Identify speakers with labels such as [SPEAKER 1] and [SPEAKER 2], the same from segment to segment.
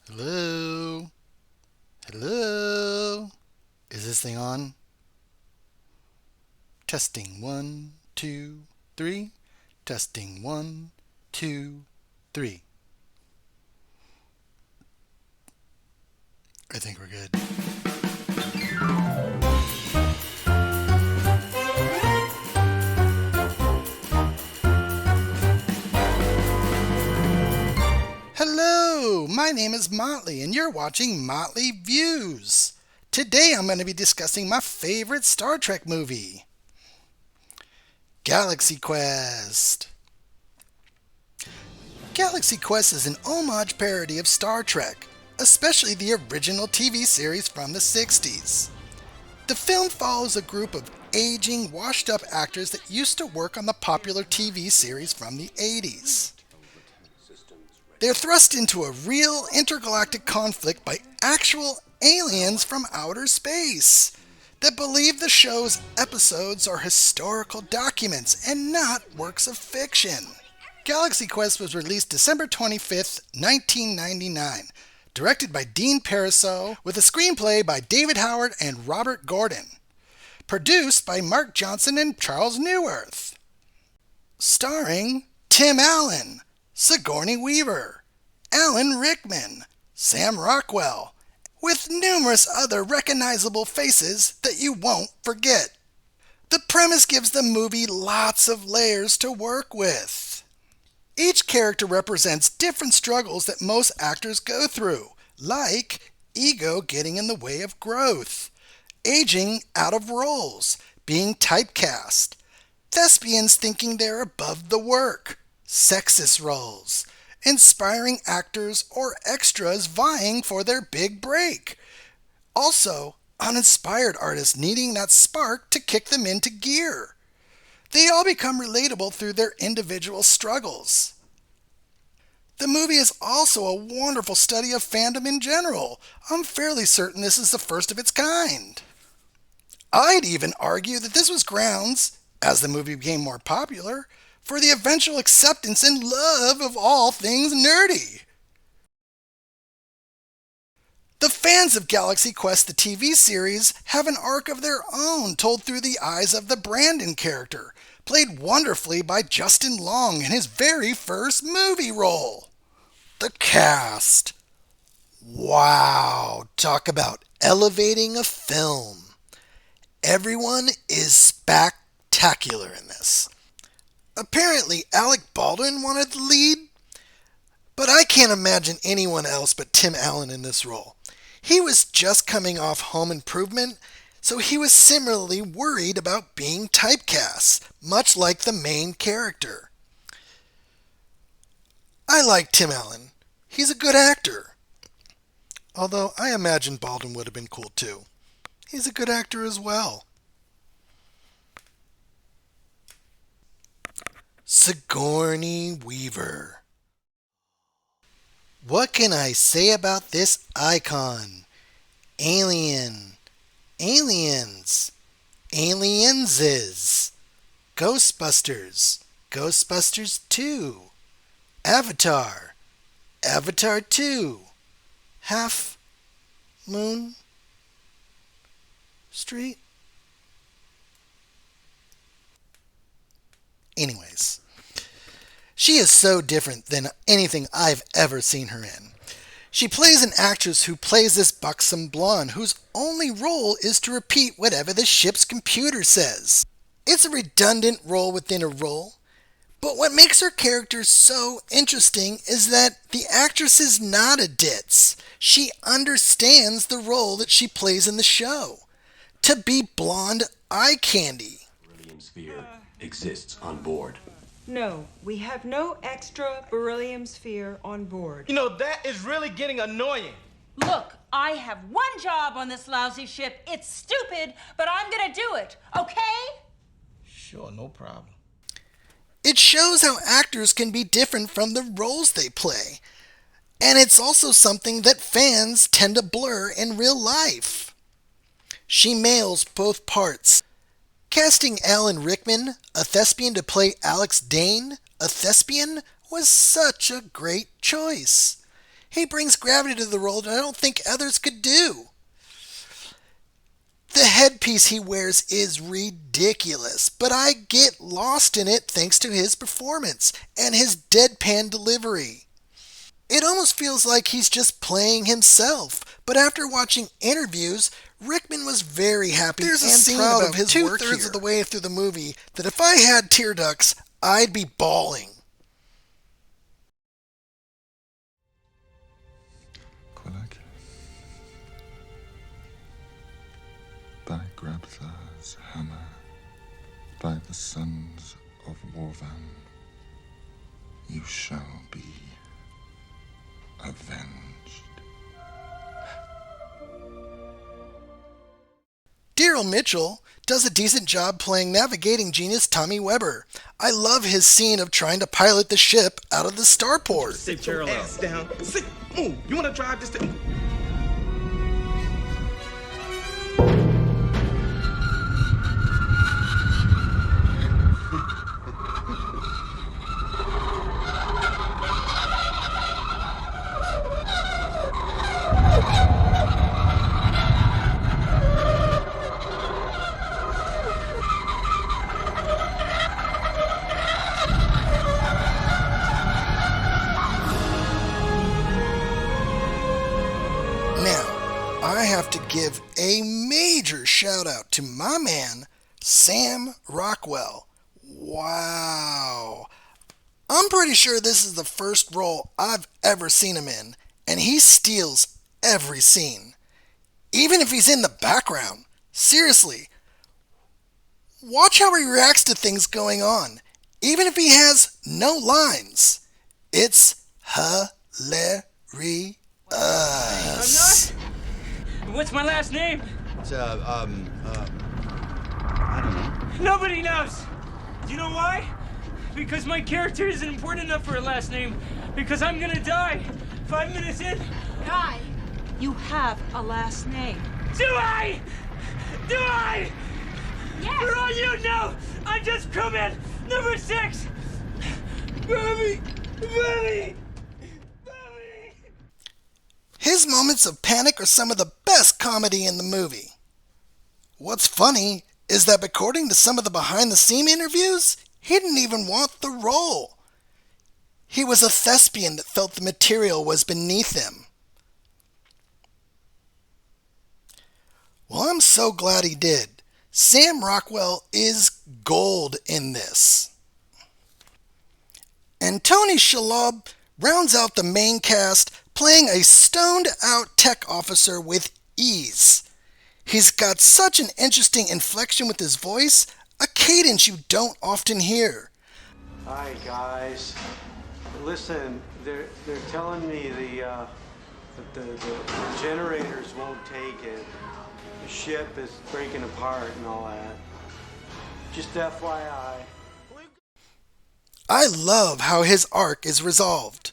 [SPEAKER 1] Hello? Hello? Is this thing on? Testing one, two, three. Testing one, two, three. I think we're good. Hello! My name is Motley, and you're watching Motley Views. Today I'm going to be discussing my favorite Star Trek movie, Galaxy Quest. Galaxy Quest is an homage parody of Star Trek, especially the original TV series from the 60s. The film follows a group of aging, washed-up actors that used to work on the popular TV series from the 80s. They're thrust into a real intergalactic conflict by actual aliens from outer space that believe the show's episodes are historical documents and not works of fiction. Galaxy Quest was released December 25th, 1999, directed by Dean Parisot, with a screenplay by David Howard and Robert Gordon. Produced by Mark Johnson and Charles Neuwirth. Starring Tim Allen, Sigourney Weaver, Alan Rickman, Sam Rockwell, with numerous other recognizable faces that you won't forget. The premise gives the movie lots of layers to work with. Each character represents different struggles that most actors go through, like ego getting in the way of growth, aging out of roles, being typecast, thespians thinking they're above the work, sexist roles, inspiring actors or extras vying for their big break. Also, uninspired artists needing that spark to kick them into gear. They all become relatable through their individual struggles. The movie is also a wonderful study of fandom in general. I'm fairly certain this is the first of its kind. I'd even argue that this was grounds, as the movie became more popular, for the eventual acceptance and love of all things nerdy. The fans of Galaxy Quest, the TV series, have an arc of their own told through the eyes of the Brandon character, played wonderfully by Justin Long in his very first movie role. The cast. Wow, talk about elevating a film. Everyone is spectacular in this. Apparently, Alec Baldwin wanted the lead, but I can't imagine anyone else but Tim Allen in this role. He was just coming off Home Improvement, so he was similarly worried about being typecast, much like the main character. I like Tim Allen. He's a good actor. Although I imagine Baldwin would have been cool too. He's a good actor as well. Sigourney Weaver. What can I say about this icon? Alien. Aliens. Alienses. Ghostbusters. Ghostbusters 2. Avatar. Avatar 2. Half Moon Street. Anyways, she is so different than anything I've ever seen her in. She plays an actress who plays this buxom blonde whose only role is to repeat whatever the ship's computer says. It's a redundant role within a role, but what makes her character so interesting is that the actress is not a ditz. She understands the role that she plays in the show. To be blonde eye candy.
[SPEAKER 2] Beryllium sphere exists on board.
[SPEAKER 3] No, we have no extra beryllium sphere on board.
[SPEAKER 4] You know, that is really getting annoying.
[SPEAKER 5] Look, I have one job on this lousy ship. It's stupid, but I'm gonna do it, okay?
[SPEAKER 4] Sure, no problem.
[SPEAKER 1] It shows how actors can be different from the roles they play. And it's also something that fans tend to blur in real life. She nails both parts. Casting Alan Rickman, a thespian, to play Alex Dane, a thespian, was such a great choice. He brings gravity to the role that I don't think others could do. The headpiece he wears is ridiculous, but I get lost in it thanks to his performance and his deadpan delivery. It almost feels like he's just playing himself, but after watching interviews, Rickman was very happy and proud of his work here. Two-thirds of the way through the movie that if I had tear ducts, I'd be bawling.
[SPEAKER 6] By Grabthar's hammer, by the sons of Warvan, you shall be avenged.
[SPEAKER 1] Daryl Mitchell does a decent job playing navigating genius Tommy Weber. I love his scene of trying to pilot the ship out of the starport.
[SPEAKER 4] Sit your ass down. Sit. Move. You want to drive this thing?
[SPEAKER 1] Now, I have to give a major shout out to my man, Sam Rockwell. Wow. I'm pretty sure this is the first role I've ever seen him in, and he steals every scene. Even if he's in the background. Seriously. Watch how he reacts to things going on, even if he has no lines. It's hilarious.
[SPEAKER 7] What's my last name?
[SPEAKER 8] It's, I don't know.
[SPEAKER 7] Nobody knows. Do you know why? Because my character isn't important enough for a last name. Because I'm gonna die 5 minutes in.
[SPEAKER 5] Guy, you have a last name.
[SPEAKER 7] Do I? Do I?
[SPEAKER 5] Yes.
[SPEAKER 7] For all you know, I'm just crewman number 6. Bobby! Bobby!
[SPEAKER 1] His moments of panic are some of the best comedy in the movie. What's funny is that according to some of the behind-the-scenes interviews, he didn't even want the role. He was a thespian that felt the material was beneath him. Well, I'm so glad he did. Sam Rockwell is gold in this. And Tony Shalhoub rounds out the main cast, playing a stoned-out tech officer with ease. He's got such an interesting inflection with his voice, a cadence you don't often hear.
[SPEAKER 9] Hi, guys. Listen, they're telling me the generators won't take it. The ship is breaking apart and all that. Just FYI.
[SPEAKER 1] I love how his arc is resolved.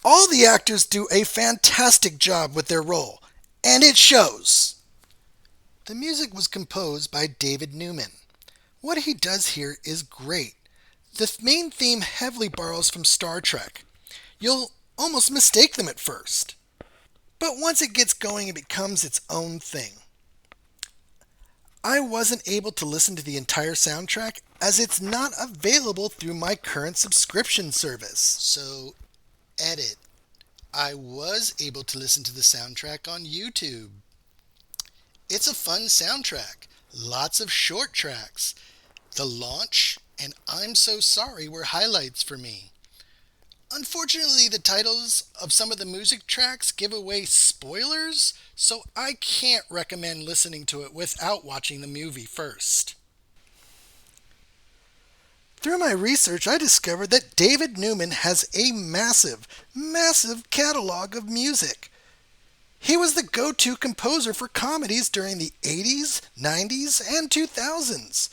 [SPEAKER 1] All the actors do a fantastic job with their role, and it shows. The music was composed by David Newman. What he does here is great. The main theme heavily borrows from Star Trek. You'll almost mistake them at first. But once it gets going, it becomes its own thing. I wasn't able to listen to the entire soundtrack as it's not available through my current subscription service. So, edit. I was able to listen to the soundtrack on YouTube. It's a fun soundtrack. Lots of short tracks. The Launch and I'm So Sorry were highlights for me. Unfortunately, the titles of some of the music tracks give away spoilers, so I can't recommend listening to it without watching the movie first. Through my research, I discovered that David Newman has a massive catalog of music. He was the go-to composer for comedies during the 80s, 90s, and 2000s.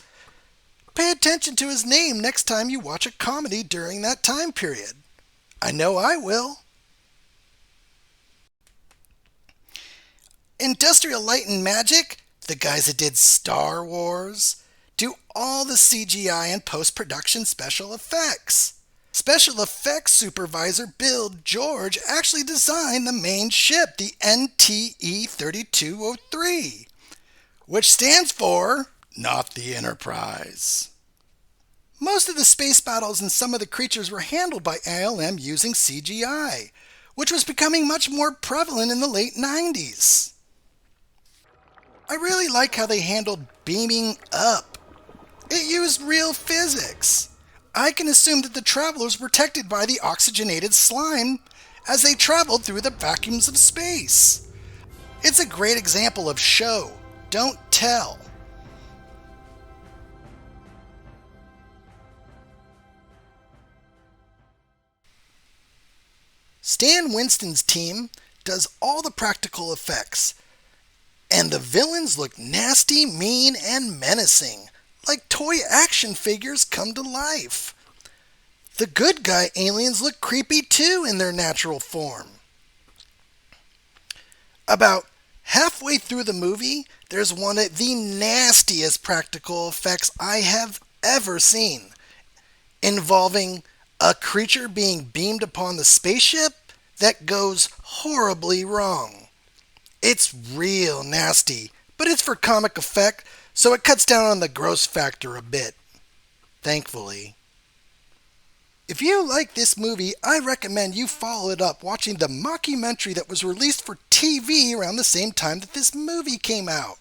[SPEAKER 1] Pay attention to his name next time you watch a comedy during that time period. I know I will. Industrial Light and Magic, the guys that did Star Wars, do all the CGI and post-production special effects. Special effects supervisor Bill George actually designed the main ship, the NTE 3203, which stands for Not the Enterprise. Most of the space battles and some of the creatures were handled by ALM using CGI, which was becoming much more prevalent in the late 90s. I really like how they handled beaming up. It used real physics. I can assume that the travelers were protected by the oxygenated slime as they traveled through the vacuums of space. It's a great example of show, don't tell. Stan Winston's team does all the practical effects, and the villains look nasty, mean, and menacing, like toy action figures come to life. The good guy aliens look creepy too in their natural form. About halfway through the movie, there's one of the nastiest practical effects I have ever seen, involving a creature being beamed upon the spaceship that goes horribly wrong. It's real nasty, but it's for comic effect, so it cuts down on the gross factor a bit. Thankfully. If you like this movie, I recommend you follow it up watching the mockumentary that was released for TV around the same time that this movie came out.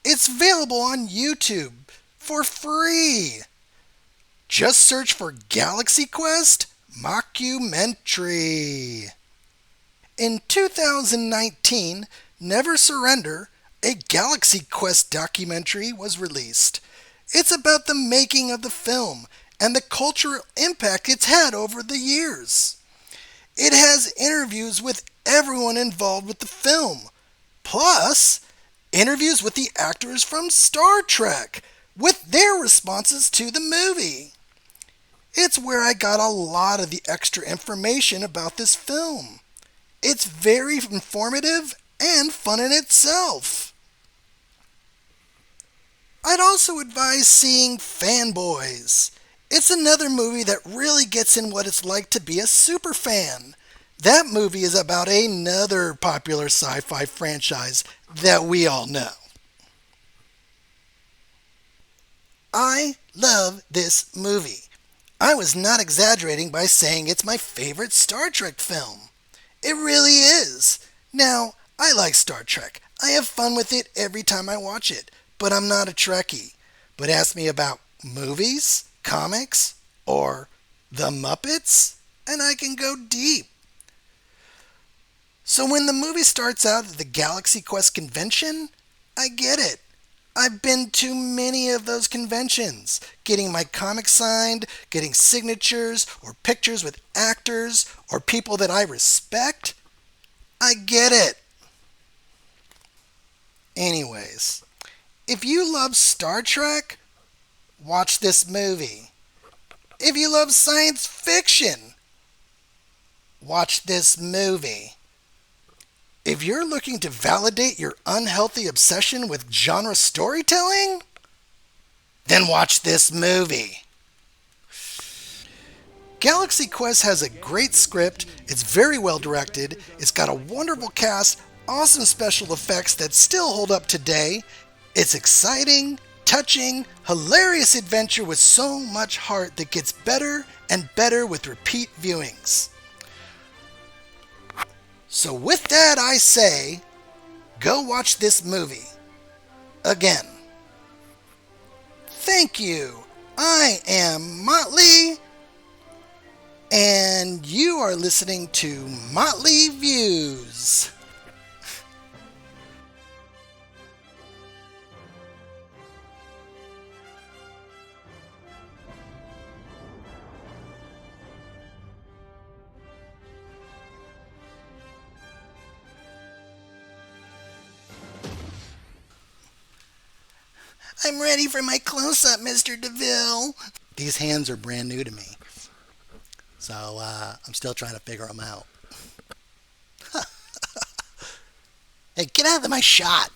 [SPEAKER 1] It's available on YouTube for free. Just search for Galaxy Quest Mockumentary. In 2019, Never Surrender, a Galaxy Quest documentary, was released. It's about the making of the film and the cultural impact it's had over the years. It has interviews with everyone involved with the film, plus interviews with the actors from Star Trek with their responses to the movie. It's where I got a lot of the extra information about this film. It's very informative and fun in itself. I'd also advise seeing Fanboys. It's another movie that really gets in what it's like to be a super fan. That movie is about another popular sci-fi franchise that we all know. I love this movie. I was not exaggerating by saying it's my favorite Star Trek film. It really is. Now, I like Star Trek. I have fun with it every time I watch it, but I'm not a Trekkie. But ask me about movies, comics, or the Muppets, and I can go deep. So when the movie starts out at the Galaxy Quest convention, I get it. I've been to many of those conventions, getting my comic signed, getting signatures or pictures with actors or people that I respect. I get it. Anyways, if you love Star Trek, watch this movie. If you love science fiction, watch this movie. If you're looking to validate your unhealthy obsession with genre storytelling, then watch this movie. Galaxy Quest has a great script, it's very well directed, it's got a wonderful cast, awesome special effects that still hold up today. It's exciting, touching, hilarious adventure with so much heart that gets better and better with repeat viewings. So with that, I say, go watch this movie. Again. Thank you. I am Motley, and you are listening to Motley Views. I'm ready for my close-up, Mr. DeVille. These hands are brand new to me, so I'm still trying to figure them out. Hey, get out of my shot.